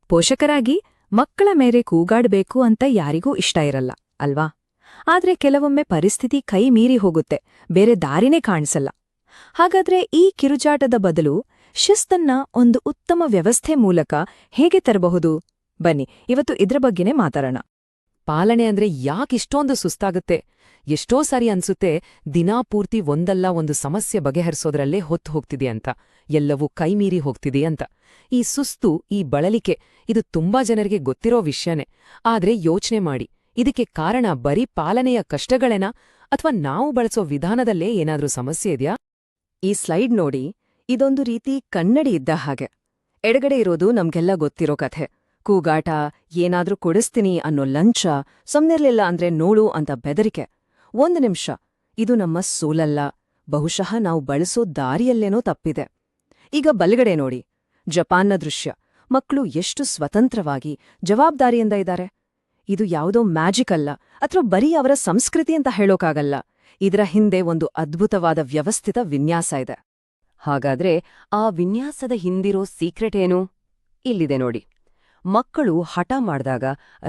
ಪೋಷಕರಾಗಿ ಮಕ್ಕಳ ಮೇಲೆ ಕೂಗಾಡ್ಬೇಕು ಅಂತ ಯಾರಿಗೂ ಇಷ್ಟ ಇರಲ್ಲ ಅಲ್ವಾ? ಆದ್ರೆ ಕೆಲವೊಮ್ಮೆ ಪರಿಸ್ಥಿತಿ ಕೈ ಮೀರಿ ಹೋಗುತ್ತೆ, ಬೇರೆ ದಾರಿನೇ ಕಾಣಿಸಲ್ಲ. ಹಾಗಾದ್ರೆ ಈ ಕಿರುಚಾಟದ ಬದಲು ಶಿಸ್ತನ್ನ ಒಂದು ಉತ್ತಮ ವ್ಯವಸ್ಥೆ ಮೂಲಕ ಹೇಗೆ ತರಬಹುದು? ಬನ್ನಿ ಇವತ್ತು ಇದ್ರ ಬಗ್ಗೆನೇ ಮಾತಾಡೋಣ. ಪಾಲನೆ ಅಂದ್ರೆ ಯಾಕಿಷ್ಟೊಂದು ಸುಸ್ತಾಗುತ್ತೆ? ಎಷ್ಟೋ ಸಾರಿ ಅನ್ಸುತ್ತೆ ದಿನಾಪೂರ್ತಿ ಒಂದಲ್ಲ ಒಂದು ಸಮಸ್ಯೆ ಬಗೆಹರಿಸೋದ್ರಲ್ಲೇ ಹೊತ್ತು ಹೋಗ್ತಿದೆ ಅಂತ, ಎಲ್ಲವೂ ಕೈಮೀರಿ ಹೋಗ್ತಿದೆ ಅಂತ. ಈ ಸುಸ್ತು, ಈ ಬಳಲಿಕೆ ಇದು ತುಂಬಾ ಜನರಿಗೆ ಗೊತ್ತಿರೋ ವಿಷಯನೇ. ಆದ್ರೆ ಯೋಚ್ನೆ ಮಾಡಿ, ಇದಕ್ಕೆ ಕಾರಣ ಬರೀ ಪಾಲನೆಯ ಕಷ್ಟಗಳೇನಾ ಅಥವಾ ನಾವು ಬಳಸೋ ವಿಧಾನದಲ್ಲೇ ಏನಾದ್ರೂ ಸಮಸ್ಯೆ ಇದೆಯಾ? ಈ ಸ್ಲೈಡ್ ನೋಡಿ, ಇದೊಂದು ರೀತಿ ಕನ್ನಡಿ ಇದ್ದ ಹಾಗೆ. ಎಡಗಡೆ ಇರೋದು ನಮ್ಗೆಲ್ಲ ಗೊತ್ತಿರೋ ಕಥೆ. ಕೂಗಾಟ, ಏನಾದ್ರೂ ಕೊಡಿಸ್ತೀನಿ ಅನ್ನೋ ಲಂಚ, ಸುಮ್ನಿರ್ಲಿಲ್ಲ ಅಂದ್ರೆ ನೋಡು ಅಂತ ಬೆದರಿಕೆ. ಒಂದು ನಿಮಿಷ, ಇದು ನಮ್ಮ ಸೋಲಲ್ಲ, ಬಹುಶಃ ನಾವು ಬಳಸೋ ದಾರಿಯಲ್ಲೇನೋ ತಪ್ಪಿದೆ. ಈಗ ಬಲಗಡೆ ನೋಡಿ, ಜಪಾನ್ನ ದೃಶ್ಯ. ಮಕ್ಕಳು ಎಷ್ಟು ಸ್ವತಂತ್ರವಾಗಿ, ಜವಾಬ್ದಾರಿಯಿಂದ ಇದ್ದಾರೆ. ಇದು ಯಾವುದೋ ಮ್ಯಾಜಿಕ್ ಅಲ್ಲ, ಅಥವಾ ಬರೀ ಅವರ ಸಂಸ್ಕೃತಿ ಅಂತ ಹೇಳೋಕಾಗಲ್ಲ. ಇದರ ಹಿಂದೆ ಒಂದು ಅದ್ಭುತವಾದ ವ್ಯವಸ್ಥಿತ ವಿನ್ಯಾಸ ಇದೆ. ಹಾಗಾದ್ರೆ ಆ ವಿನ್ಯಾಸದ ಹಿಂದಿರೋ ಸೀಕ್ರೆಟ್ ಏನು? ಇಲ್ಲಿದೆ ನೋಡಿ. ಮಕ್ಕಳು ಹಠ ಮಾಡ್ದಾಗ,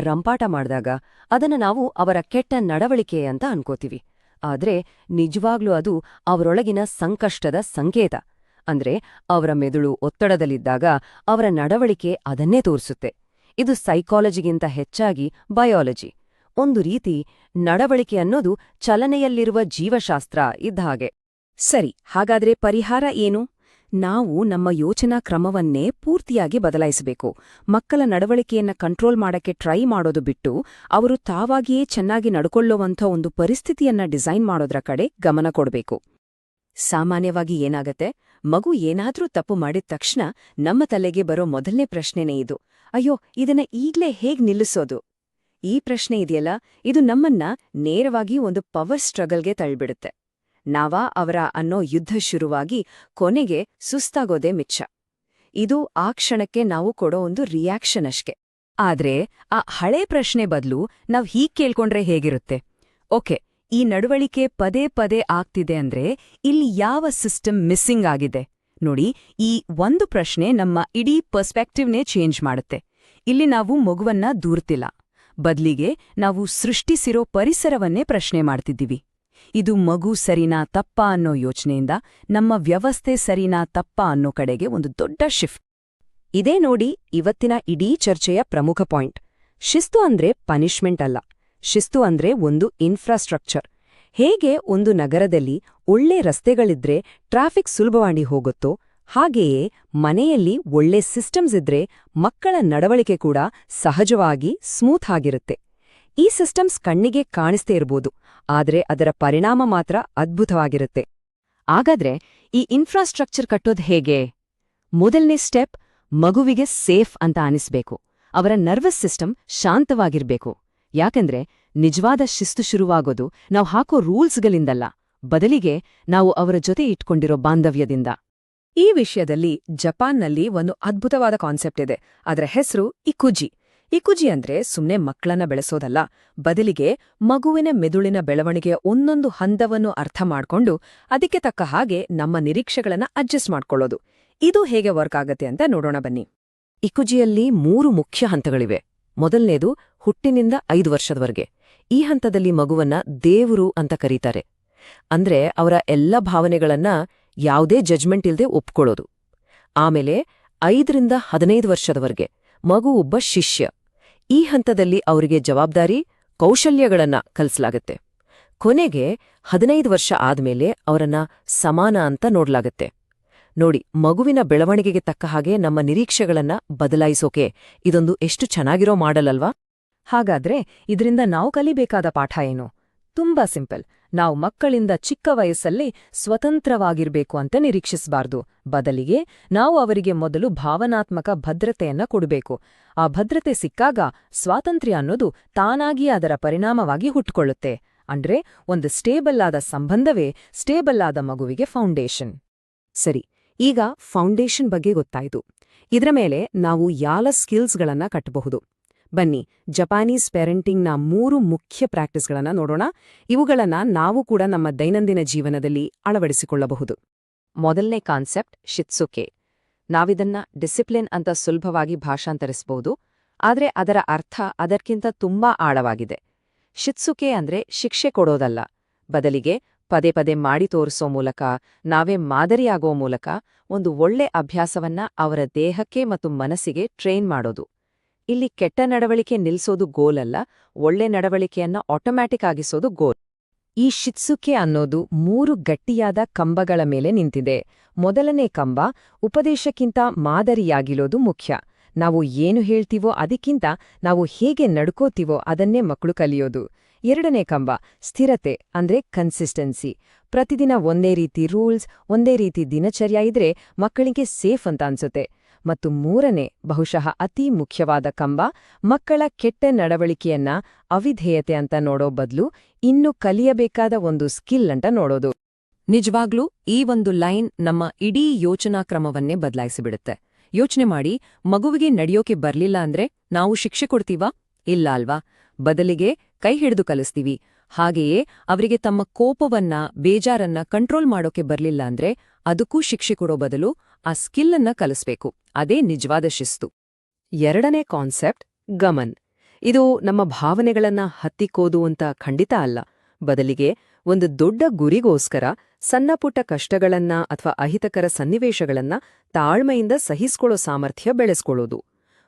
ರಂಪಾಟ ಮಾಡ್ದಾಗ ಅದನ್ನ ನಾವು ಅವರ ಕೆಟ್ಟ ನಡವಳಿಕೆ ಅಂತ ಅನ್ಕೋತೀವಿ. ಆದ್ರೆ ನಿಜವಾಗ್ಲೂ ಅದು ಅವರೊಳಗಿನ ಸಂಕಷ್ಟದ ಸಂಕೇತ. ಅಂದ್ರೆ ಅವರ ಮೆದುಳು ಒತ್ತಡದಲ್ಲಿದ್ದಾಗ ಅವರ ನಡವಳಿಕೆ ಅದನ್ನೇ ತೋರಿಸುತ್ತೆ. ಇದು ಸೈಕಾಲಜಿಗಿಂತ ಹೆಚ್ಚಾಗಿ ಬಯಾಲಜಿ. ಒಂದು ರೀತಿ ನಡವಳಿಕೆ ಅನ್ನೋದು ಚಲನೆಯಲ್ಲಿರುವ ಜೀವಶಾಸ್ತ್ರ ಇದ್ದ ಹಾಗೆ. ಸರಿ, ಹಾಗಾದ್ರೆ ಪರಿಹಾರ ಏನು? ನಾವು ನಮ್ಮ ಯೋಚನಾ ಕ್ರಮವನ್ನೇ ಪೂರ್ತಿಯಾಗಿ ಬದಲಾಯಿಸಬೇಕು. ಮಕ್ಕಳ ನಡವಳಿಕೆಯನ್ನ ಕಂಟ್ರೋಲ್ ಮಾಡಕ್ಕೆ ಟ್ರೈ ಮಾಡೋದು ಬಿಟ್ಟು, ಅವರು ತಾವಾಗಿಯೇ ಚೆನ್ನಾಗಿ ನಡ್ಕೊಳ್ಳುವಂಥ ಒಂದು ಪರಿಸ್ಥಿತಿಯನ್ನ ಡಿಸೈನ್ ಮಾಡೋದ್ರ ಕಡೆ ಗಮನ ಕೊಡಬೇಕು. ಸಾಮಾನ್ಯವಾಗಿ ಏನಾಗತ್ತೆ, ಮಗು ಏನಾದ್ರೂ ತಪ್ಪು ಮಾಡಿದ ತಕ್ಷಣ ನಮ್ಮ ತಲೆಗೆ ಬರೋ ಮೊದಲನೇ ಪ್ರಶ್ನೆನೇ ಇದು: ಅಯ್ಯೋ, ಇದನ್ನ ಈಗ್ಲೇ ಹೇಗ್ ನಿಲ್ಲಿಸೋದು? ಈ ಪ್ರಶ್ನೆ ಇದೆಯಲ್ಲ, ಇದು ನಮ್ಮನ್ನ ನೇರವಾಗಿ ಒಂದು ಪವರ್ ಸ್ಟ್ರಗಲ್ಗೆ ತಳ್ಳಿಬಿಡುತ್ತೆ. ನಾವಾ ಅವರ ಅನ್ನೋ ಯುದ್ಧ ಶುರುವಾಗಿ ಕೊನೆಗೆ ಸುಸ್ತಾಗೋದೇ ಮಿಚ್ಚ. ಇದು ಆ ಕ್ಷಣಕ್ಕೆ ನಾವು ಕೊಡೋ ಒಂದು ರಿಯಾಕ್ಷನ್ ಅಷ್ಟೇ. ಆದ್ರೆ ಆ ಹಳೇ ಪ್ರಶ್ನೆ ಬದಲು ನಾವ್ ಹೀಗ್ ಕೇಳ್ಕೊಂಡ್ರೆ ಹೇಗಿರುತ್ತೆ? ಓಕೆ, ಈ ನಡವಳಿಕೆ ಪದೇ ಪದೇ ಆಗ್ತಿದೆ ಅಂದ್ರೆ ಇಲ್ಲಿ ಯಾವ ಸಿಸ್ಟಮ್ ಮಿಸ್ಸಿಂಗ್ ಆಗಿದೆ? ನೋಡಿ, ಈ ಒಂದು ಪ್ರಶ್ನೆ ನಮ್ಮ ಇಡೀ ಪರ್ಸ್ಪೆಕ್ಟಿವ್ನೇ ಚೇಂಜ್ ಮಾಡುತ್ತೆ. ಇಲ್ಲಿ ನಾವು ಮಗುವನ್ನ ದೂರ್ತಿಲ್ಲ, ಬದ್ಲಿಗೆ ನಾವು ಸೃಷ್ಟಿಸಿರೋ ಪರಿಸರವನ್ನೇ ಪ್ರಶ್ನೆ ಮಾಡ್ತಿದ್ದೀವಿ. ಇದು ಮಗು ಸರಿನಾ ತಪ್ಪಾ ಅನ್ನೋ ಯೋಚನೆಯಿಂದ ನಮ್ಮ ವ್ಯವಸ್ಥೆ ಸರಿನಾ ತಪ್ಪಾ ಅನ್ನೋ ಕಡೆಗೆ ಒಂದು ದೊಡ್ಡ ಶಿಫ್ಟ್. ಇದೇ ನೋಡಿ ಇವತ್ತಿನ ಇಡೀ ಚರ್ಚೆಯ ಪ್ರಮುಖ ಪಾಯಿಂಟ್. ಶಿಸ್ತು ಅಂದ್ರೆ ಪನಿಷ್ಮೆಂಟ್ ಅಲ್ಲ. ಶಿಸ್ತು ಅಂದ್ರೆ ಒಂದು ಇನ್ಫ್ರಾಸ್ಟ್ರಕ್ಚರ್. ಹೇಗೆ ಒಂದು ನಗರದಲ್ಲಿ ಒಳ್ಳೆ ರಸ್ತೆಗಳಿದ್ರೆ ಟ್ರಾಫಿಕ್ ಸುಲಭವಾಗಿ ಹೋಗುತ್ತೋ, ಹಾಗೆಯೇ ಮನೆಯಲ್ಲಿ ಒಳ್ಳೆ ಸಿಸ್ಟಮ್ಸ್ ಇದ್ರೆ ಮಕ್ಕಳ ನಡವಳಿಕೆ ಕೂಡ ಸಹಜವಾಗಿ ಸ್ಮೂತ್ ಆಗಿರುತ್ತೆ. ಈ ಸಿಸ್ಟಮ್ಸ್ ಕಣ್ಣಿಗೆ ಕಾಣಿಸ್ತೇ ಇರ್ಬೋದು, ಆದ್ರೆ ಅದರ ಪರಿಣಾಮ ಮಾತ್ರ ಅದ್ಭುತವಾಗಿರುತ್ತೆ. ಹಾಗಾದ್ರೆ ಈ ಇನ್ಫ್ರಾಸ್ಟ್ರಕ್ಚರ್ ಕಟ್ಟೋದು ಹೇಗೆ? ಮೊದಲನೇ ಸ್ಟೆಪ್, ಮಗುವಿಗೆ ಸೇಫ್ ಅಂತ ಅನಿಸ್ಬೇಕು. ಅವರ ನರ್ವಸ್ ಸಿಸ್ಟಮ್ ಶಾಂತವಾಗಿರ್ಬೇಕು. ಯಾಕಂದ್ರೆ ನಿಜವಾದ ಶಿಸ್ತು ಶುರುವಾಗೋದು ನಾವು ಹಾಕೋ ರೂಲ್ಸ್ಗಳಿಂದಲ್ಲ, ಬದಲಿಗೆ ನಾವು ಅವರ ಜೊತೆ ಇಟ್ಕೊಂಡಿರೋ ಬಾಂಧವ್ಯದಿಂದ. ಈ ವಿಷಯದಲ್ಲಿ ಜಪಾನ್ನಲ್ಲಿ ಒಂದು ಅದ್ಭುತವಾದ ಕಾನ್ಸೆಪ್ಟ್ ಇದೆ. ಅದರ ಹೆಸರು ಇಕುಜಿ. ಇಕುಜಿ ಅಂದ್ರೆ ಸುಮ್ನೆ ಮಕ್ಕಳನ್ನ ಬೆಳೆಸೋದಲ್ಲ, ಬದಲಿಗೆ ಮಗುವಿನ ಮೆದುಳಿನ ಬೆಳವಣಿಗೆಯ ಒಂದೊಂದು ಹಂತವನ್ನು ಅರ್ಥ ಮಾಡ್ಕೊಂಡು ಅದಕ್ಕೆ ತಕ್ಕ ಹಾಗೆ ನಮ್ಮ ನಿರೀಕ್ಷೆಗಳನ್ನ ಅಡ್ಜಸ್ಟ್ ಮಾಡ್ಕೊಳ್ಳೋದು. ಇದು ಹೇಗೆ ವರ್ಕ್ ಆಗತ್ತೆ ಅಂತ ನೋಡೋಣ ಬನ್ನಿ. ಇಕುಜಿಯಲ್ಲಿ 3 ಮುಖ್ಯ ಹಂತಗಳಿವೆ. ಮೊದಲನೇದು ಹುಟ್ಟಿನಿಂದ 5 ವರ್ಷದವರೆಗೆ. ಈ ಹಂತದಲ್ಲಿ ಮಗುವನ್ನ ದೇವರು ಅಂತ ಕರೀತಾರೆ. ಅಂದ್ರೆ ಅವರ ಎಲ್ಲ ಭಾವನೆಗಳನ್ನ ಯಾವುದೇ ಜಜ್ಮೆಂಟ್ ಇಲ್ದೆ ಒಪ್ಕೊಳ್ಳೋದು. ಆಮೇಲೆ 5ರಿಂದ 15 ವರ್ಷದವರೆಗೆ ಮಗು ಒಬ್ಬ ಶಿಷ್ಯ. ಈ ಹಂತದಲ್ಲಿ ಅವರಿಗೆ ಜವಾಬ್ದಾರಿ, ಕೌಶಲ್ಯಗಳನ್ನ ಕಲಿಸಲಾಗತ್ತೆ. ಕೊನೆಗೆ 15 ವರ್ಷ ಆದ್ಮೇಲೆ ಅವರನ್ನ ಸಮಾನ ಅಂತ ನೋಡ್ಲಾಗತ್ತೆ. ನೋಡಿ, ಮಗುವಿನ ಬೆಳವಣಿಗೆಗೆ ತಕ್ಕ ಹಾಗೆ ನಮ್ಮ ನಿರೀಕ್ಷೆಗಳನ್ನ ಬದಲಾಯಿಸೋಕೆ ಇದೊಂದು ಎಷ್ಟು ಚೆನ್ನಾಗಿರೋ ಮಾಡಲ್ ಅಲ್ವಾ? ಹಾಗಾದ್ರೆ ಇದರಿಂದ ನಾವು ಕಲಿಬೇಕಾದ ಪಾಠ ಏನು? ತುಂಬಾ ಸಿಂಪಲ್. ನಾವು ಮಕ್ಕಳಿಂದ ಚಿಕ್ಕ ವಯಸ್ಸಲ್ಲಿ ಸ್ವತಂತ್ರವಾಗಿರ್ಬೇಕು ಅಂತ ನಿರೀಕ್ಷಿಸಬಾರ್ದು. ಬದಲಿಗೆ ನಾವು ಅವರಿಗೆ ಮೊದಲು ಭಾವನಾತ್ಮಕ ಭದ್ರತೆಯನ್ನ ಕೊಡಬೇಕು. ಆ ಭದ್ರತೆ ಸಿಕ್ಕಾಗ ಸ್ವಾತಂತ್ರ್ಯ ಅನ್ನೋದು ತಾನಾಗಿಯೇ ಅದರ ಪರಿಣಾಮವಾಗಿ ಹುಟ್ಟುಕೊಳ್ಳುತ್ತೆ. ಅಂದ್ರೆ ಒಂದು ಸ್ಟೇಬಲ್ ಆದ ಸಂಬಂಧವೇ ಸ್ಟೇಬಲ್ ಆದ ಮಗುವಿಗೆ ಫೌಂಡೇಶನ್. ಸರಿ, ಈಗ ಫೌಂಡೇಶನ್ ಬಗ್ಗೆ ಗೊತ್ತಾಯ್ತು. ಇದರ ಮೇಲೆ ನಾವು ಯಾಲ ಸ್ಕಿಲ್ಸ್ಗಳನ್ನ ಕಟ್ಟಬಹುದು. ಬನ್ನಿ, ಜಪಾನೀಸ್ ಪೇರೆಂಟಿಂಗ್ನ 3 ಮುಖ್ಯ ಪ್ರಾಕ್ಟೀಸ್ಗಳನ್ನ ನೋಡೋಣ. ಇವುಗಳನ್ನ ನಾವು ಕೂಡ ನಮ್ಮ ದೈನಂದಿನ ಜೀವನದಲ್ಲಿ ಅಳವಡಿಸಿಕೊಳ್ಳಬಹುದು. ಮೊದಲನೇ ಕಾನ್ಸೆಪ್ಟ್ ಶಿತ್ಸುಕೆ. ನಾವಿದನ್ನ ಡಿಸಿಪ್ಲಿನ್ ಅಂತ ಸುಲಭವಾಗಿ ಭಾಷಾಂತರಿಸಬಹುದು, ಆದ್ರೆ ಅದರ ಅರ್ಥ ಅದಕ್ಕಿಂತ ತುಂಬಾ ಆಳವಾಗಿದೆ. ಶಿತ್ಸುಕೆ ಅಂದ್ರೆ ಶಿಕ್ಷೆ ಕೊಡೋದಲ್ಲ, ಬದಲಿಗೆ ಪದೇ ಪದೇ ಮಾಡಿ ತೋರಿಸೋ ಮೂಲಕ, ನಾವೇ ಮಾದರಿಯಾಗೋ ಮೂಲಕ ಒಂದು ಒಳ್ಳೆ ಅಭ್ಯಾಸವನ್ನ ಅವರ ದೇಹಕ್ಕೆ ಮತ್ತು ಮನಸ್ಸಿಗೆ ಟ್ರೈನ್ ಮಾಡೋದು. ಇಲ್ಲಿ ಕೆಟ್ಟ ನಡವಳಿಕೆ ನಿಲ್ಸೋದು ಗೋಲ್ ಅಲ್ಲ, ಒಳ್ಳೆ ನಡವಳಿಕೆಯನ್ನ ಆಟೋಮ್ಯಾಟಿಕ್ ಆಗಿಸೋದು ಗೋಲ್. ಈ ಶಿತ್ಸುಕೆ ಅನ್ನೋದು 3 ಗಟ್ಟಿಯಾದ ಕಂಬಗಳ ಮೇಲೆ ನಿಂತಿದೆ. ಮೊದಲನೇ ಕಂಬ ಉಪದೇಶಕ್ಕಿಂತ ಮಾದರಿಯಾಗಿರೋದು ಮುಖ್ಯ. ನಾವು ಏನು ಹೇಳ್ತೀವೋ ಅದಕ್ಕಿಂತ ನಾವು ಹೇಗೆ ನಡ್ಕೋತೀವೋ ಅದನ್ನೇ ಮಕ್ಕಳು ಕಲಿಯೋದು. ಎರಡನೇ ಕಂಬ ಸ್ಥಿರತೆ ಅಂದ್ರೆ ಕನ್ಸಿಸ್ಟೆನ್ಸಿ. ಪ್ರತಿದಿನ ಒಂದೇ ರೀತಿ ರೂಲ್ಸ್, ಒಂದೇ ರೀತಿ ದಿನಚರ್ಯ ಇದ್ರೆ ಮಕ್ಕಳಿಗೆ ಸೇಫ್ ಅಂತ ಅನ್ಸುತ್ತೆ. ಮತ್ತು ಮೂರನೇ, ಬಹುಶಃ ಅತೀ ಮುಖ್ಯವಾದ ಕಂಬ, ಮಕ್ಕಳ ಕೆಟ್ಟ ನಡವಳಿಕೆಯನ್ನ ಅವಿಧೇಯತೆ ಅಂತ ನೋಡೋ ಬದಲು ಇನ್ನು ಕಲಿಯಬೇಕಾದ ಒಂದು ಸ್ಕಿಲ್ ಅಂತ ನೋಡೋದು. ನಿಜವಾಗ್ಲೂ ಈ ಒಂದು ಲೈನ್ ನಮ್ಮ ಇಡೀ ಯೋಚನಾ ಕ್ರಮವನ್ನೇ ಬದಲಾಯಿಸಿಬಿಡುತ್ತೆ. ಯೋಚನೆ ಮಾಡಿ, ಮಗುವಿಗೆ ನಡೆಯೋಕೆ ಬರ್ಲಿಲ್ಲ ಅಂದ್ರೆ ನಾವು ಶಿಕ್ಷೆ ಕೊಡ್ತೀವಾ? ಇಲ್ಲ ಅಲ್ವಾ? ಬದಲಿಗೆ ಕೈ ಹಿಡಿದು ಕಲಿಸ್ತೀವಿ. ಹಾಗೆಯೇ ಅವರಿಗೆ ತಮ್ಮ ಕೋಪವನ್ನ, ಬೇಜಾರನ್ನ ಕಂಟ್ರೋಲ್ ಮಾಡೋಕೆ ಬರ್ಲಿಲ್ಲ ಅಂದ್ರೆ ಅದಕ್ಕೂ ಶಿಕ್ಷೆ ಕೊಡೋ ಬದಲು ಆ ಸ್ಕಿಲ್ಲನ್ನ ಕಲಿಸ್ಬೇಕು. ಅದೇ ನಿಜವಾದ ಶಿಸ್ತು. ಎರಡನೇ ಕಾನ್ಸೆಪ್ಟ್ ಗಮನ್. ಇದು ನಮ್ಮ ಭಾವನೆಗಳನ್ನ ಹತ್ತಿಕ್ಕೋದು ಅಂತ ಖಂಡಿತ ಅಲ್ಲ. ಬದಲಿಗೆ ಒಂದು ದೊಡ್ಡ ಗುರಿಗೋಸ್ಕರ ಸಣ್ಣಪುಟ್ಟ ಕಷ್ಟಗಳನ್ನ ಅಥವಾ ಅಹಿತಕರ ಸನ್ನಿವೇಶಗಳನ್ನ ತಾಳ್ಮೆಯಿಂದ ಸಹಿಸ್ಕೊಳ್ಳೋ ಸಾಮರ್ಥ್ಯ ಬೆಳೆಸ್ಕೊಳ್ಳೋದು.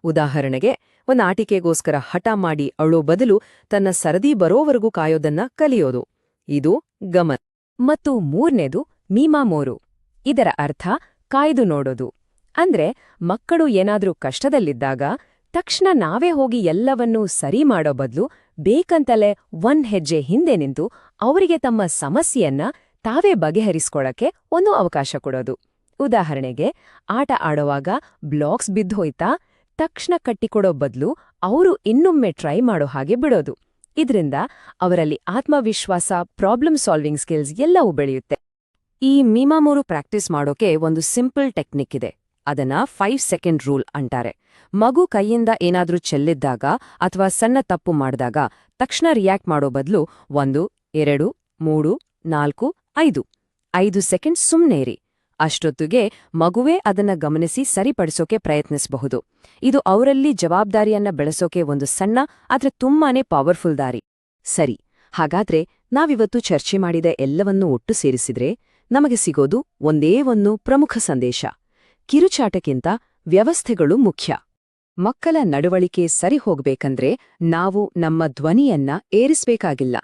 ಉದಾಹರಣೆಗೆ, ಒಂದು ಆಟಿಕೆಗೋಸ್ಕರ ಹಠ ಮಾಡಿ ಅಳೋ ಬದಲು ತನ್ನ ಸರದಿ ಬರೋವರೆಗೂ ಕಾಯೋದನ್ನ ಕಲಿಯೋದು. ಇದು ಗಮನ್. ಮತ್ತು ಮೂರನೇದು ಮೀಮಾಮೋರು. ಇದರ ಅರ್ಥ ಕಾಯ್ದು ನೋಡೋದು. ಅಂದ್ರೆ ಮಕ್ಕಳು ಏನಾದ್ರೂ ಕಷ್ಟದಲ್ಲಿದ್ದಾಗ ತಕ್ಷಣ ನಾವೇ ಹೋಗಿ ಎಲ್ಲವನ್ನೂ ಸರಿ ಮಾಡೋ ಬದಲು ಬೇಕಂತಲೇ ಒಂದ್ ಹೆಜ್ಜೆ ಹಿಂದೆ ನಿಂತು ಅವರಿಗೆ ತಮ್ಮ ಸಮಸ್ಯೆಯನ್ನ ತಾವೇ ಬಗೆಹರಿಸ್ಕೊಳಕ್ಕೆ ಒಂದು ಅವಕಾಶ ಕೊಡೋದು. ಉದಾಹರಣೆಗೆ, ಆಟ ಆಡೋವಾಗ ಬ್ಲಾಕ್ಸ್ ಬಿದ್ದೋಯ್ತಾ ತಕ್ಷಣ ಕಟ್ಟಿಕೊಡೋ ಬದಲು ಅವರು ಇನ್ನೊಮ್ಮೆ ಟ್ರೈ ಮಾಡೋ ಹಾಗೆ ಬಿಡೋದು. ಇದ್ರಿಂದ ಅವರಲ್ಲಿ ಆತ್ಮವಿಶ್ವಾಸ, ಪ್ರಾಬ್ಲಮ್ ಸಾಲ್ವಿಂಗ್ ಸ್ಕಿಲ್ಸ್ ಎಲ್ಲವೂ ಬೆಳೆಯುತ್ತೆ. ಈ ಮೀಮಾಮೋರು ಪ್ರಾಕ್ಟೀಸ್ ಮಾಡೋಕೆ ಒಂದು ಸಿಂಪಲ್ ಟೆಕ್ನಿಕ್ ಇದೆ. ಅದನ್ನ 5 ಸೆಕೆಂಡ್ ರೂಲ್ ಅಂತಾರೆ. ಮಗು ಕೈಯಿಂದ ಏನಾದ್ರೂ ಚೆಲ್ಲಿದ್ದಾಗ ಅಥವಾ ಸಣ್ಣ ತಪ್ಪು ಮಾಡಿದಾಗ ತಕ್ಷಣ ರಿಯಾಕ್ಟ್ ಮಾಡೋ ಬದಲು 1, 2, 3, 4, 5 ಸೆಕೆಂಡ್ ಸುಮ್ನೇರಿ. ಅಷ್ಟೊತ್ತಿಗೆ ಮಗುವೇ ಅದನ್ನ ಗಮನಿಸಿ ಸರಿಪಡಿಸೋಕೆ ಪ್ರಯತ್ನಿಸಬಹುದು. ಇದು ಅವರಲ್ಲಿ ಜವಾಬ್ದಾರಿಯನ್ನ ಬೆಳೆಸೋಕೆ ಒಂದು ಸಣ್ಣ ಆದ್ರೆ ತುಂಬಾನೇ ಪವರ್ಫುಲ್ ದಾರಿ. ಸರಿ, ಹಾಗಾದ್ರೆ ನಾವಿವತ್ತು ಚರ್ಚೆ ಮಾಡಿದ ಎಲ್ಲವನ್ನೂ ಒಟ್ಟು ಸೇರಿಸಿದ್ರೆ ನಮಗೆ ಸಿಗೋದು ಒಂದೇ ಒಂದು ಪ್ರಮುಖ ಸಂದೇಶ. ಕಿರುಚಾಟಕ್ಕಿಂತ ವ್ಯವಸ್ಥೆಗಳು ಮುಖ್ಯ. ಮಕ್ಕಳ ನಡವಳಿಕೆ ಸರಿ ಹೋಗ್ಬೇಕಂದ್ರೆ ನಾವು ನಮ್ಮ ಧ್ವನಿಯನ್ನ ಏರಿಸ್ಬೇಕಾಗಿಲ್ಲ.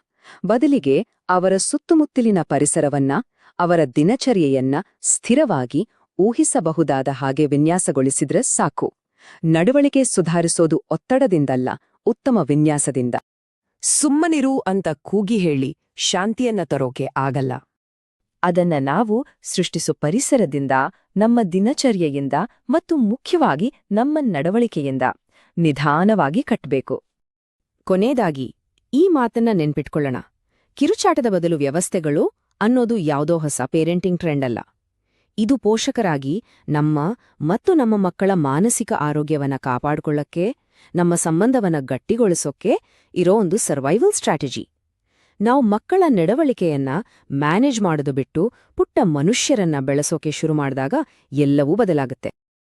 ಬದಲಿಗೆ ಅವರ ಸುತ್ತಮುತ್ತಲಿನ ಪರಿಸರವನ್ನ, ಅವರ ದಿನಚರ್ಯೆಯನ್ನ ಸ್ಥಿರವಾಗಿ ಊಹಿಸಬಹುದಾದ ಹಾಗೆ ವಿನ್ಯಾಸಗೊಳಿಸಿದ್ರೆ ಸಾಕು. ನಡವಳಿಕೆ ಸುಧಾರಿಸೋದು ಒತ್ತಡದಿಂದಲ್ಲ, ಉತ್ತಮ ವಿನ್ಯಾಸದಿಂದ. ಸುಮ್ಮನಿರು ಅಂತ ಕೂಗಿ ಹೇಳಿ ಶಾಂತಿಯನ್ನ ತರೋಕೆ ಆಗಲ್ಲ. ಅದನ್ನ ನಾವು ಸೃಷ್ಟಿಸೋ ಪರಿಸರದಿಂದ, ನಮ್ಮ ದಿನಚರ್ಯೆಯಿಂದ ಮತ್ತು ಮುಖ್ಯವಾಗಿ ನಮ್ಮ ನಡವಳಿಕೆಯಿಂದ ನಿಧಾನವಾಗಿ ಕಟ್ಬೇಕು. ಕೊನೆಯದಾಗಿ ಈ ಮಾತನ್ನ ನೆನ್ಪಿಟ್ಕೊಳ್ಳೋಣ. ಕಿರುಚಾಟದ ಬದಲು ವ್ಯವಸ್ಥೆಗಳು ಅನ್ನೋದು ಯಾವುದೋ ಹೊಸ ಪೇರೆಂಟಿಂಗ್ ಟ್ರೆಂಡ್ ಅಲ್ಲ. ಇದು ಪೋಷಕರಾಗಿ ನಮ್ಮ ಮತ್ತು ನಮ್ಮ ಮಕ್ಕಳ ಮಾನಸಿಕ ಆರೋಗ್ಯವನ್ನ ಕಾಪಾಡ್ಕೊಳ್ಳಕ್ಕೆ, ನಮ್ಮ ಸಂಬಂಧವನ್ನ ಗಟ್ಟಿಗೊಳಿಸೋಕೆ ಇರೋ ಒಂದು ಸರ್ವೈವಲ್ ಸ್ಟ್ರಾಟಜಿ. ನಾವು ಮಕ್ಕಳ ನಡವಳಿಕೆಯನ್ನ ಮ್ಯಾನೇಜ್ ಮಾಡೋದು ಬಿಟ್ಟು ಪುಟ್ಟ ಮನುಷ್ಯರನ್ನ ಬೆಳೆಸೋಕೆ ಶುರು ಮಾಡಿದಾಗ ಎಲ್ಲವೂ ಬದಲಾಗುತ್ತೆ.